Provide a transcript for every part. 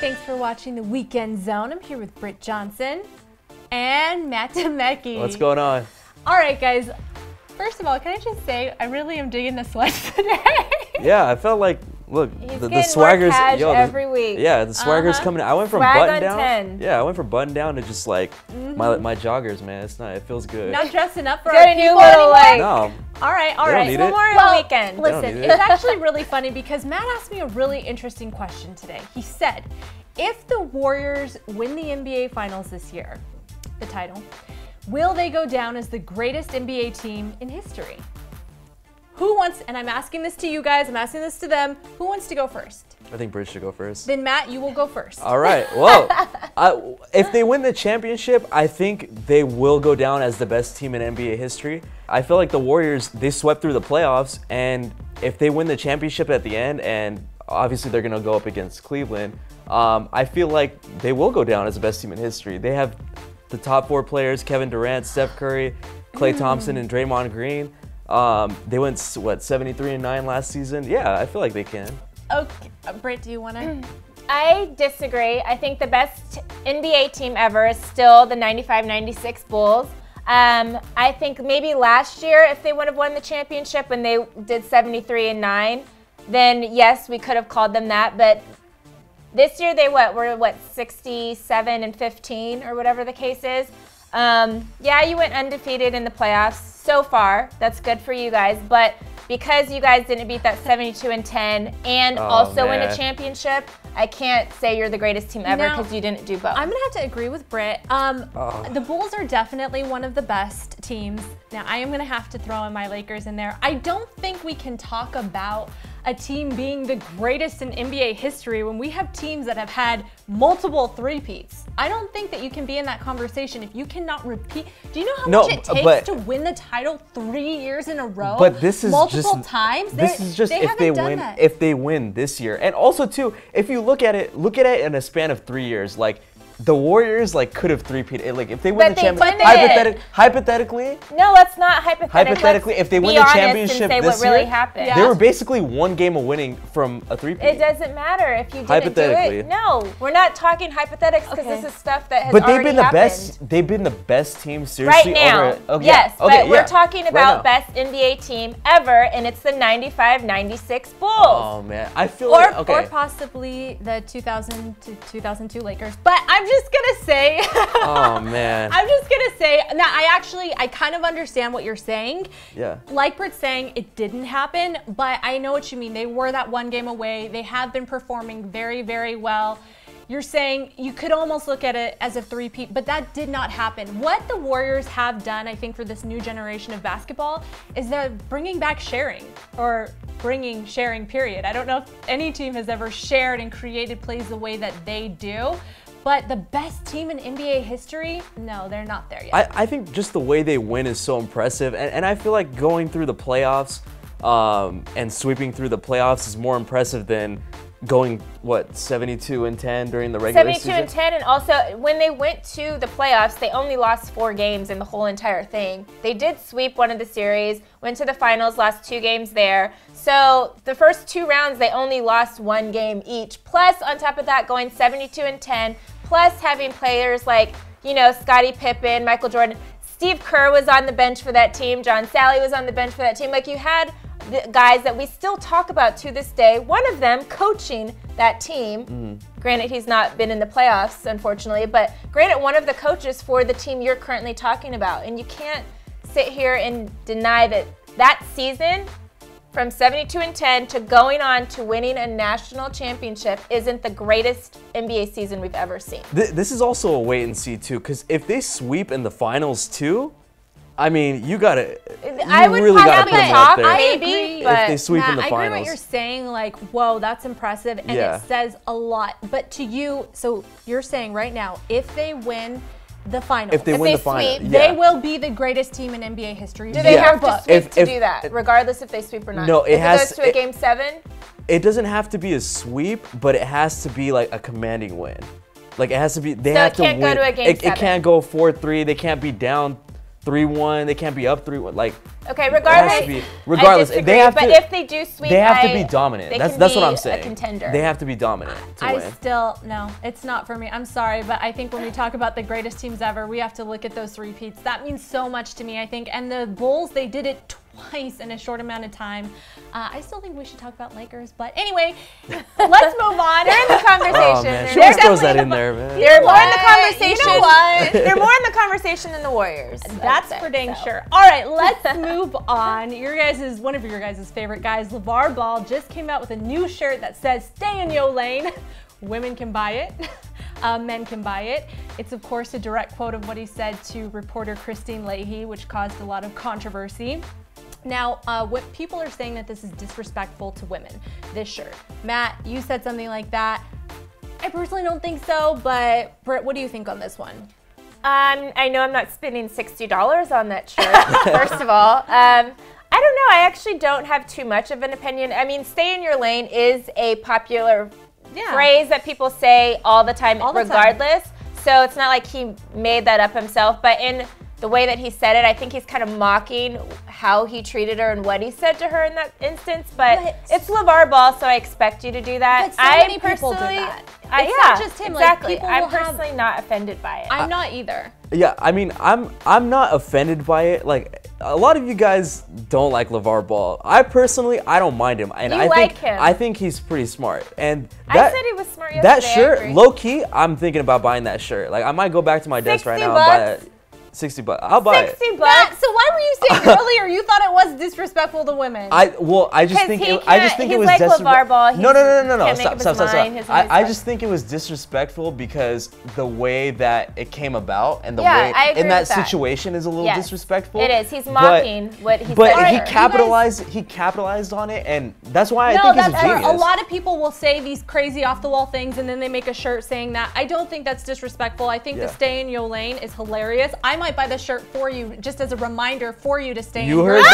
thanks for watching the Weekend Zone. I'm here with Britt Johnson and Matt Demecki. What's going on? All right, guys. First of all, can I just say, I really am digging the sweats today. Yeah, I felt like, look, the swagger's every week. Yeah, the swagger's coming. I went from Swag button down. 10. Yeah, I went from button down to just like my joggers, man. It's not. It feels good. Not dressing up for Get our a new people little anymore? No. All right. They don't need it. Memorial Weekend. Listen, need it. it's actually really funny because Matt asked me a really interesting question today. He said, if the Warriors win the NBA Finals this year, the title, will they go down as the greatest NBA team in history? Who wants, and I'm asking this to you guys, I'm asking this to them, who wants to go first? I think Britt should go first. Then Matt, you will go first. All right. Well, if they win the championship, I think they will go down as the best team in NBA history. I feel like the Warriors, they swept through the playoffs, and if they win the championship at the end, and obviously they're going to go up against Cleveland, I feel like they will go down as the best team in history. They have the top 4 players, Kevin Durant, Steph Curry, Klay Thompson, and Draymond Green. They went, what, 73-9 last season? Yeah, I feel like they can. Okay, Britt, do you want to? I disagree. I think the best NBA team ever is still the 95-96 Bulls. I think maybe last year, if they would have won the championship when they did 73-9, then yes, we could have called them that. But this year they were 67-15 or whatever the case is. Yeah, you went undefeated in the playoffs so far. That's good for you guys. But because you guys didn't beat that 72-10 and also win a championship, I can't say you're the greatest team ever because you didn't do both. I'm going to have to agree with Britt. The Bulls are definitely one of the best teams. Now, I am going to have to throw in my Lakers in there. I don't think we can talk about a team being the greatest in NBA history when we have teams that have had multiple three-peats. I don't think that you can be in that conversation if you cannot repeat. Do you know how much it takes to win the title 3 years in a row? But this is multiple times. This is just if they win. If they win this year, and also too, if you look at it in a span of 3 years, like. The Warriors could have three-peated. Like if they win the championship, hypothetically. No, that's not hypothetical. Hypothetically, if they win the championship this year, really happened. They were basically 1 game of winning from a three-peat. It doesn't matter if you didn't do it. No, we're not talking hypothetics because this is stuff that has already happened. They've been the best team seriously right now. Yes, but we're talking about best NBA team ever, and it's the 95-96 Bulls. Oh man, I feel like or possibly the 2000 to 2002 Lakers. But I'm just gonna say. Oh man. I'm just gonna say. Now, I kind of understand what you're saying. Yeah. Like Britt's saying, it didn't happen, but I know what you mean. They were that 1 game away. They have been performing very, very well. You're saying you could almost look at it as a three-peat, but that did not happen. What the Warriors have done, I think, for this new generation of basketball is they're bringing back sharing, or bringing sharing, period. I don't know if any team has ever shared and created plays the way that they do. But the best team in NBA history, no, they're not there yet. I think just the way they win is so impressive. And I feel like going through the playoffs and sweeping through the playoffs is more impressive than going, 72-10 during the regular season? 72-10, and also when they went to the playoffs, they only lost 4 games in the whole entire thing. They did sweep one of the series, went to the finals, lost 2 games there. So the first 2 rounds, they only lost 1 game each. Plus, on top of that, going 72-10, plus having players like, Scottie Pippen, Michael Jordan. Steve Kerr was on the bench for that team. John Sally was on the bench for that team. Like, you had the guys that we still talk about to this day, one of them coaching that team. Granted, he's not been in the playoffs, unfortunately, but granted, one of the coaches for the team you're currently talking about. And you can't sit here and deny that season from 72-10 to going on to winning a national championship isn't the greatest NBA season we've ever seen. This is also a wait and see too, because if they sweep in the finals too, I mean, you gotta. I would really gotta put them up there. Maybe, but if they sweep in the finals. I agree what you're saying. Like, whoa, that's impressive, and it says a lot. But to you, so you're saying right now, if they win the finals, if they win the finals, they will be the greatest team in NBA history. Do they have to sweep to do that, regardless if they sweep or not? No, it has. If it goes to a game 7. It doesn't have to be a sweep, but it has to be like a commanding win. Like it has to be. They have to win. It can't go to a game 7. It can't go 4-3. They can't be down 3-1. They can't be up 3-1. Like Okay, regardless. Regardless, they have but to. if they do sweep, they have to be dominant. That's what I'm saying. A contender. They have to be dominant to win. No, it's not for me. I'm sorry, but I think when we talk about the greatest teams ever, we have to look at those repeats. That means so much to me, I think. And the Bulls, they did it twice in a short amount of time. I still think we should talk about Lakers, but anyway, let's move on. They're in the conversation. Oh, man. She always throws that in there, man. They're more in the conversation. You know what? They're more in the conversation than the Warriors. That's for dang sure. All right, let's move on. One of your guys' favorite guys, LaVar Ball, just came out with a new shirt that says "Stay in your lane." Women can buy it. Men can buy it. It's of course a direct quote of what he said to reporter Christine Leahy, which caused a lot of controversy. Now, what people are saying that this is disrespectful to women, this shirt. Matt, you said something like that. I personally don't think so, but Britt, what do you think on this one? I know I'm not spending $60 on that shirt, first of all. I don't know. I actually don't have too much of an opinion. I mean, stay in your lane is a popular phrase that people say all the time, regardless. So it's not like he made that up himself, but in the way that he said it, I think he's kind of mocking how he treated her and what he said to her in that instance. But it's LaVar Ball, so I expect you to do that. But so many people do that. It's not just him. Exactly. Like, I'm personally not offended by it. I'm not either. Yeah, I mean, I'm not offended by it. Like, a lot of you guys don't like LaVar Ball. I don't mind him, and I think he's pretty smart. And I said he was smart yesterday. That shirt, low key, I'm thinking about buying that shirt. Like, I might go back to my desk right now and buy it. $60. I'll buy it. $60. Matt, so why were you saying earlier you thought it was disrespectful to women? I just think it was like LaVar Ball. No. Stop. I just think it was disrespectful because the way that it came about and the way in that situation is a little disrespectful. It is. He's mocking what he said. But he capitalized on it, and that's why I think he's a genius. A lot of people will say these crazy off the wall things and then they make a shirt saying that. I don't think that's disrespectful. I think the stay in your lane is hilarious. I might buy the shirt for you just as a reminder for you to stay in your lane.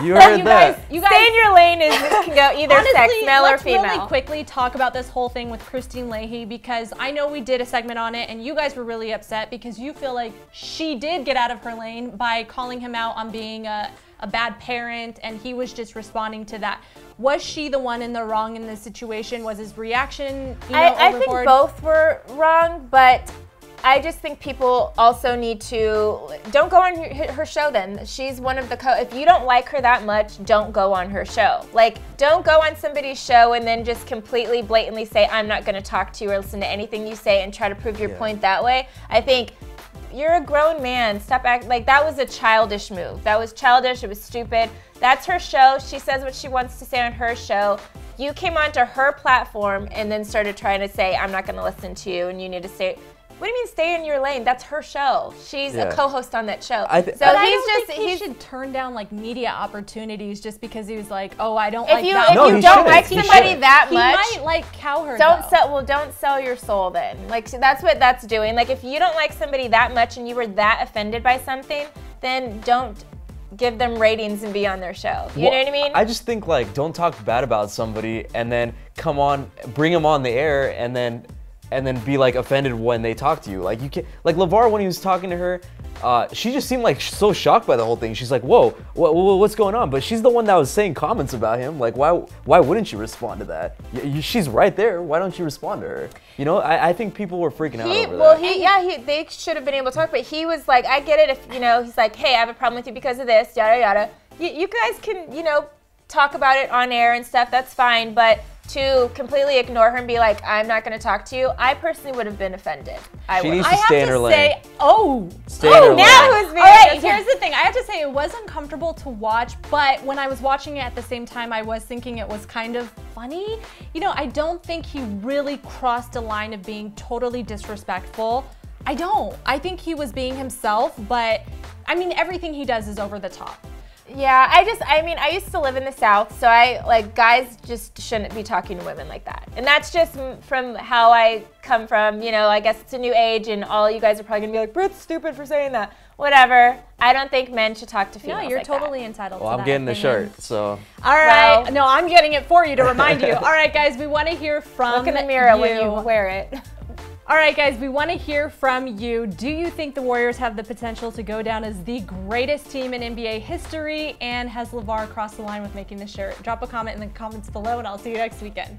You heard that. You guys, stay in your lane can go either honestly, sex, male or female. Let's really quickly talk about this whole thing with Christine Leahy, because I know we did a segment on it and you guys were really upset because you feel like she did get out of her lane by calling him out on being a bad parent, and he was just responding to that. Was she the one in the wrong in this situation? Was his reaction, I think both were wrong, but I just think people also need to, don't go on her show then. She's one of the if you don't like her that much, don't go on her show. Like, don't go on somebody's show and then just completely blatantly say, I'm not gonna talk to you or listen to anything you say and try to prove your point that way. I think you're a grown man. Stop acting like that was a childish move. That was childish, it was stupid. That's her show. She says what she wants to say on her show. You came onto her platform and then started trying to say, I'm not gonna listen to you and you need to say, what do you mean stay in your lane? That's her show. She's a co-host on that show. I don't think he should turn down like media opportunities just because he was like, oh, I don't like that. If you don't like somebody that much, he might like Cowherd. Don't sell your soul then. Like, that's what that's doing. Like, if you don't like somebody that much and you were that offended by something, then don't give them ratings and be on their show. You know what I mean? I just think, like, don't talk bad about somebody and then bring them on the air and then be like offended when they talk to you. Like, you can't, like LaVar, when he was talking to her, she just seemed like so shocked by the whole thing. She's like, whoa, what's going on? But she's the one that was saying comments about him. Like, why wouldn't you respond to that? She's right there. Why don't you respond to her? You know, I think people were freaking out over that. They should have been able to talk, but he was like, I get it if, he's like, hey, I have a problem with you because of this, yada, yada. You guys can, talk about it on air and stuff, that's fine, but to completely ignore her and be like, I'm not going to talk to you, I personally would have been offended. She needs to stay in her lane. Now who's being All right, here's the thing. I have to say it was uncomfortable to watch, but when I was watching it at the same time, I was thinking it was kind of funny. I don't think he really crossed a line of being totally disrespectful. I don't. I think he was being himself, but I mean, everything he does is over the top. Yeah, I used to live in the South, so guys just shouldn't be talking to women like that. And that's just from how I come from, I guess it's a new age and all you guys are probably gonna be like, Britt's stupid for saying that. Whatever. I don't think men should talk to females. No, you're totally entitled to that. Well, I'm getting the shirt, so. All right. No, I'm getting it for you to remind you. All right, guys, we want to hear from you. Look in the mirror when you wear it. All right, guys, we want to hear from you. Do you think the Warriors have the potential to go down as the greatest team in NBA history? And has LaVar crossed the line with making the shirt? Drop a comment in the comments below, and I'll see you next weekend.